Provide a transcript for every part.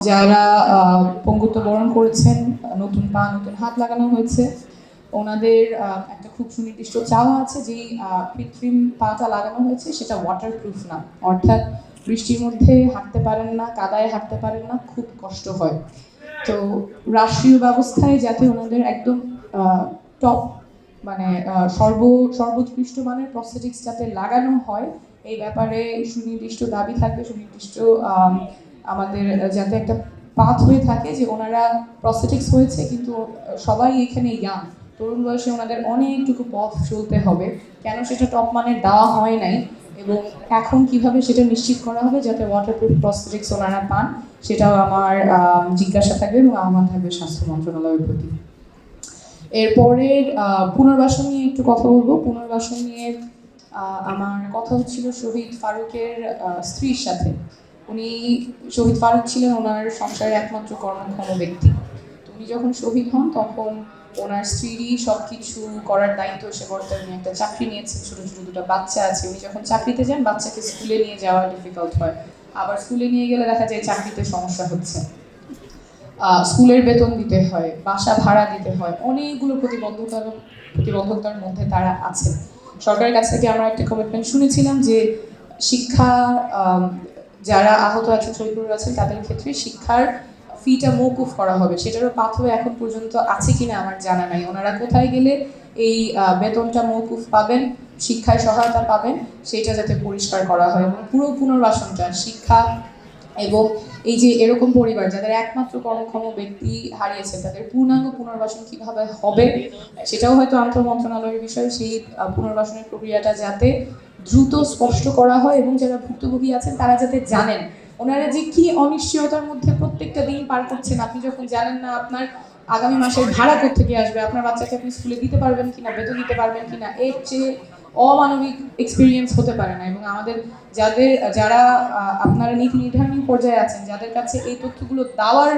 যারা পঙ্গুত্ব বরণ করেছেন, নতুন পা নতুন হাত লাগানো হয়েছে, ওনাদের একটা খুব সুনির্দিষ্ট চাওয়া আছে যে কৃত্রিম পাটা লাগানো হয়েছে সেটা ওয়াটারপ্রুফ না, অর্থাৎ বৃষ্টির মধ্যে হাঁটতে পারেন না, কাদায় হাঁটতে পারেন না, খুব কষ্ট হয়। তো রাষ্ট্রীয় ব্যবস্থায় যাতে ওনাদের একদম টপ মানে সর্বোৎকৃষ্ট মানের প্রস্থেটিক্স যাতে লাগানো হয়, এই ব্যাপারে সুনির্দিষ্ট দাবি থাকবে, সুনির্দিষ্ট আমাদের যাতে একটা পাথ হয়ে থাকে যে ওনারা প্রস্থেটিক্স হয়েছে কিন্তু সবাই এখানে ইয়াং, তরুণ বয়সে ওনাদের অনেকটুকু পথ চলতে হবে, কেন সেটা টপ মানের দেওয়া হয় নাই এবং এখন কিভাবে সেটা নিশ্চিত করা হবে যাতে ওয়াটারপ্রুফ প্রস্থেটিক্স ওনারা পান, সেটাও আমার জিজ্ঞাসা থাকবে এবং আহ্বান থাকবে স্বাস্থ্য মন্ত্রণালয়ের প্রতি। এরপরের পুনর্বাসন নিয়ে একটু কথা বলবো। পুনর্বাসন নিয়ে আমার কথা হচ্ছিল শহীদ ফারুকের স্ত্রীর সাথে। উনি শহীদ ফারুক ছিলেন ওনার সংসারের একমাত্র কর্মক্ষম ব্যক্তি। তো উনি যখন শহীদ হন তখন ওনার স্ত্রীরই সব কিছু করার দায়িত্ব এসে পড়তে, উনি একটা চাকরি নিয়েছেন, ছোটো ছোটো দুটো বাচ্চা আছে, উনি যখন চাকরিতে যান বাচ্চাকে স্কুলে নিয়ে যাওয়া ডিফিকাল্ট হয়, আবার স্কুলে নিয়ে গেলে দেখা যায় চাকরিতে সমস্যা হচ্ছে, স্কুলের বেতন দিতে হয়, বাসা ভাড়া দিতে হয়, অনেকগুলো প্রতিবন্ধকতার মধ্যে তারা আছে। সরকারের কাছ থেকে আমরা একটা কমিটমেন্ট শুনেছিলাম যে শিক্ষা যারা আহত আছেন, শহীদপুর আছেন, তাদের ক্ষেত্রে শিক্ষার ফিটা মওকুফ করা হবে। সেটারও পাথওয়ে এখন পর্যন্ত আছে কিনা আমার জানা নাই। ওনারা কোথায় গেলে এই বেতনটা মওকুফ পাবেন, শিক্ষায় সহায়তা পাবেন, সেটা যাতে পরিষ্কার করা হয় এবং পুরো পুনর্বাসনটা শিক্ষা এবং এই যে এরকম পরিবার যাদের একমাত্র কর্মক্ষম ব্যক্তি হারিয়েছে তাদের পূর্ণাঙ্গ পুনর্বাসন কিভাবে হবে সেটাও হয়তো আন্তঃ মন্ত্রণালয়ের বিষয়। সেই পুনর্বাসনের প্রক্রিয়াটা যাতে দ্রুত স্পষ্ট করা হয় এবং যারা ভুক্তভোগী আছেন তারা যাতে জানেন ওনারা যে কি অনিশ্চয়তার মধ্যে প্রত্যেকটা দিন পার করছেন। আপনি যখন জানেন না আপনার আগামী মাসের ভাড়া কোত্থেকে আসবে, আপনার বাচ্চাকে আপনি স্কুলে দিতে পারবেন কিনা, বেতন দিতে পারবেন কিনা, এর চেয়ে অমানবিক এক্সপিরিয়েন্স হতে পারে না। এবং আমাদের যারা আপনারা নীতি নির্ধারণী পর্যায়ে আছেন, যাদের কাছে এই তথ্যগুলো দেওয়ার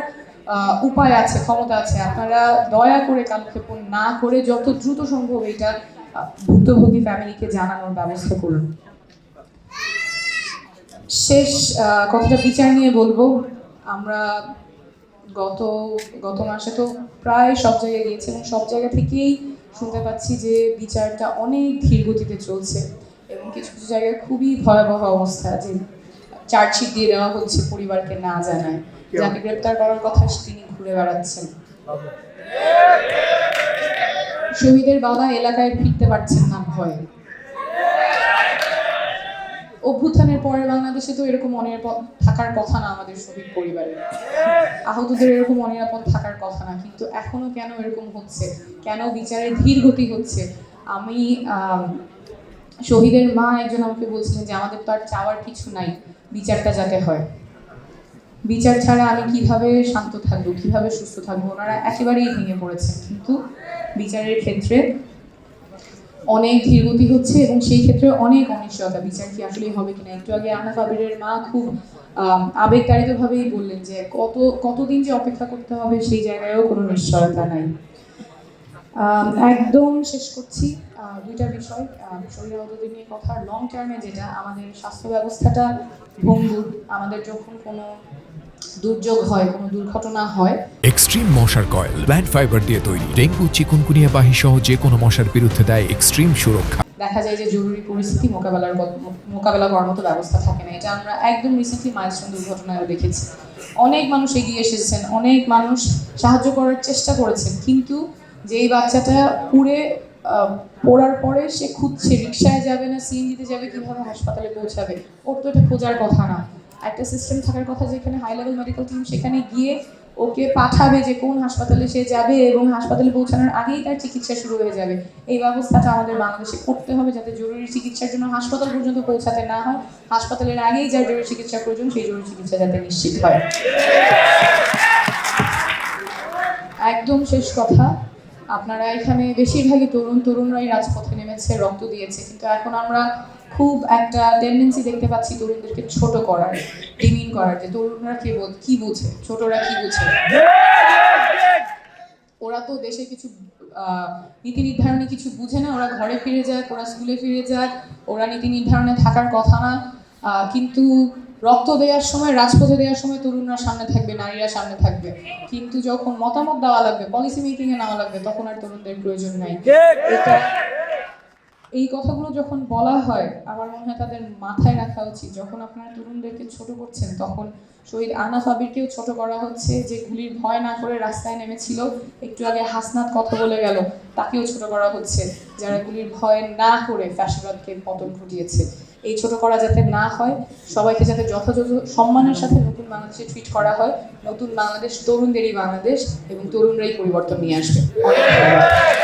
উপায় আছে, ক্ষমতা আছে, আপনারা দয়া করে কালক্ষেপণ না করে যত দ্রুত সম্ভব এটা ভুক্তভোগী ফ্যামিলিকে জানানোর ব্যবস্থা করুন। শেষ কথাটা বিচার নিয়ে বলবো। আমরা গত মাসে তো প্রায় সব জায়গায় গিয়েছি এবং সব জায়গা থেকেই শুনতে পাচ্ছি যে বিচারটা অনেক ধীর গতিতে চলছে এবং কিছু কিছু জায়গায় খুবই ভয়াবহ অবস্থা, যে চার্জশিট দিয়ে দেওয়া হচ্ছে পরিবারকে না জানায়, যাকে গ্রেপ্তার করার কথা তিনি ঘুরে বেড়াচ্ছেন, শহীদের বাবা এলাকায় ফিরতে পারছেন না ভয়ে। অভ্যুত্থানের পরে বাংলাদেশে তো এরকম অনিরাপদ থাকার কথা না, আমাদের শহীদ পরিবারের আহতদের এরকম অনিরাপদ থাকার কথা না, কিন্তু এখনো কেন এরকম হচ্ছে, কেন বিচারের ধীর গতি হচ্ছে। আমি শহীদের মা একজন আমাকে বলছিলেন যে আমাদের তো আর চাওয়ার কিছু নাই, বিচারটা যাতে হয়, বিচার ছাড়া আমি কিভাবে শান্ত থাকবো, কিভাবে সুস্থ থাকবো। ওনারা একেবারেই ভেঙে পড়েছেন, কিন্তু বিচারের ক্ষেত্রে অনেক ধীরগতি হচ্ছে এবং সেই ক্ষেত্রে অনেক অনিশ্চয়তা, বিচার কি আসলে হবে কিনা। একটু আগে আহনাফ আবিরের মা খুব আবেগতাড়িতভাবেই বললেন যে কতদিন যে অপেক্ষা করতে হবে সেই জায়গায়ও কোনো নিশ্চয়তা নাই। একদম শেষ করছি দুইটা বিষয় শরীর আহতদের নিয়ে কথা। লং টার্মে যেটা আমাদের স্বাস্থ্য ব্যবস্থাটা ভঙ্গুর, আমাদের যখন কোনো দুর্যোগ হয়, কোনো দুর্ঘটনা হয়, এক্সট্রিম মশার কয়েল প্ল্যান্ট ফাইবার দিয়ে তৈরি, ডেঙ্গু, চিকুনগুনিয়া বাহি সহ যে কোনো মশার বিরুদ্ধে দেয় এক্সট্রিম সুরক্ষা। দেখা যায় যে জরুরি পরিস্থিতি মোকাবেলা করার মতো ব্যবস্থা থাকে না। এটা আমরা একদম রিসেন্টলি মাইলস্টোন দুর্ঘটনায়ও দেখেছি। অনেক মানুষ এগিয়ে এসেছেন, অনেক মানুষ সাহায্য করার চেষ্টা করেছেন, কিন্তু যেই বাচ্চাটা পড়ার পরে সে খুঁজছে রিক্সায় যাবে না সিএনজিতে যাবে, কিভাবে হাসপাতালে পৌঁছাবে, ওর তো এটা খোঁজার কথা না। একটা সিস্টেম থাকার কথা যেখানে হাই লেভেল মেডিকেল টিম সেখানে গিয়ে ওকে পাঠাবে যে কোন হাসপাতালে সে যাবে এবং হাসপাতালে পৌঁছানোর আগেই তার চিকিৎসা শুরু হয়ে যাবে। এই ব্যবস্থাটা আমাদের বাংলাদেশে করতে হবে যাতে জরুরি চিকিৎসার জন্য হাসপাতাল পর্যন্ত পৌঁছাতে না হয়, হাসপাতালের আগেই যার জরুরি চিকিৎসা প্রয়োজন সেই জরুরি চিকিৎসা যাতে নিশ্চিত হয়। একদম শেষ কথা, আপনারা এখানে বেশিরভাগই তরুণরাই রাজপথে নেমেছে, রক্ত দিয়েছে, কিন্তু এখন আমরা খুব একটা টেন্ডেন্সি দেখতে পাচ্ছি তরুণদেরকে ছোট করার, ডিমিন করার, যে তরুণরা কি বোঝে, ছোটরা কি বোঝে, ওরা তো দেশে কিছু নীতি নির্ধারণে কিছু বুঝে না, ওরা ঘরে ফিরে যাক, ওরা স্কুলে ফিরে যাক, ওরা নীতি নির্ধারণে থাকার কথা না। কিন্তু রক্ত দেওয়ার সময়, রাজপথে দেওয়ার সময় তরুণরা সামনে থাকবে, নারীরা সামনে থাকবে, কিন্তু যখন মতামত দেওয়া লাগবে, পলিসি মেকিংয়ে নেওয়া লাগবে, তখন আর তরুণদের প্রয়োজন নাই। এটা এই কথাগুলো যখন বলা হয়, আমার মনে হয় তাদের মাথায় রাখা উচিত, যখন আপনারা তরুণদেরকে ছোট করছেন, তখন শহীদ আহনাফ আবিরকেও ছোট করা হচ্ছে, যে গুলির ভয় না করে রাস্তায় নেমেছিল। একটু আগে হাসনাত কথা বলে গেল, তাকেও ছোট করা হচ্ছে, যারা গুলির ভয় না করে ফ্যাসিবাদকে পতন ঘটিয়েছে। এই ছোট করা যাতে না হয়, সবাইকে যাতে যথাযথ সম্মানের সাথে নতুন বাংলাদেশে ট্রিট করা হয়। নতুন বাংলাদেশ তরুণদেরই বাংলাদেশ, এবং তরুণরাই পরিবর্তন নিয়ে আসবে। অনেক ধন্যবাদ।